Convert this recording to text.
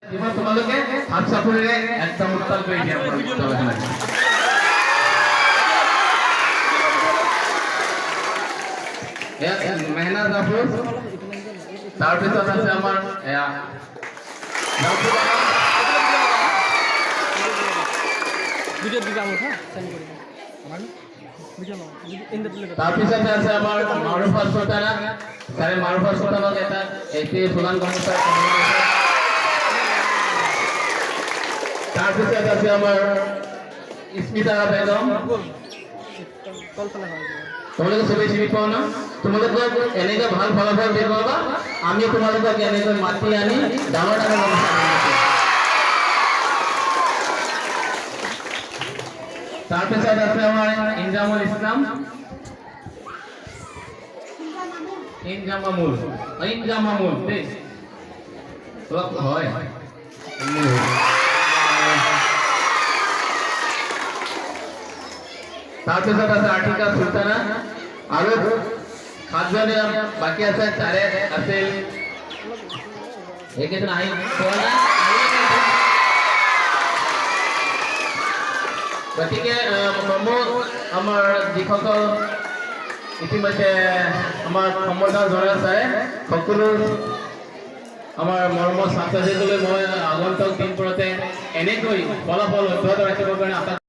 এবাৰ তোমাদেৰকে হাত চাপড়ে একদম উত্তাল কৰে দিয়ে মেহনাজ আফৰোজ তাৰপিছত আছে আমাৰ তাৰপিছতে আছে আমাৰ মাৰুফা সুলতানা তাৰে মাৰুফা সুলতানক এটা এটি ফুলান কৰ্মচাৰী তাৰপিছত আছে আমাৰ স্মিতা বেগম তোমালোকে সবাই চিনি পাও না তোমালোকে এনেকে ভাল ফলাফল দিয়ে পাবা আমি তোমালোকে এনেকে মাতি আনি ডাঙৰ ডাঙৰ ব্যৱস্থা কৰিম তাৰপিছত আছে আমাৰ ইনজামুল ইসলাম ইনজামামুল দেই অলপ হয় তাৰপিছত আছে আৰ্টিকা সুলতানা আৰু সাতজনে বাকী আছে তাৰে আছিল এইকেইজন আহি গতিকে আমাৰ যিসকল ইতিমধ্যে আমাৰ সম্বৰ্ধনা জনাইছে সকলো আমাৰ মৰমৰ ছাত্ৰ ছাত্ৰীসকলে মই আগন্তুক দিনবোৰতে এনেকৈ ফলাফল অব্যাহত ৰাখিবৰ কাৰণে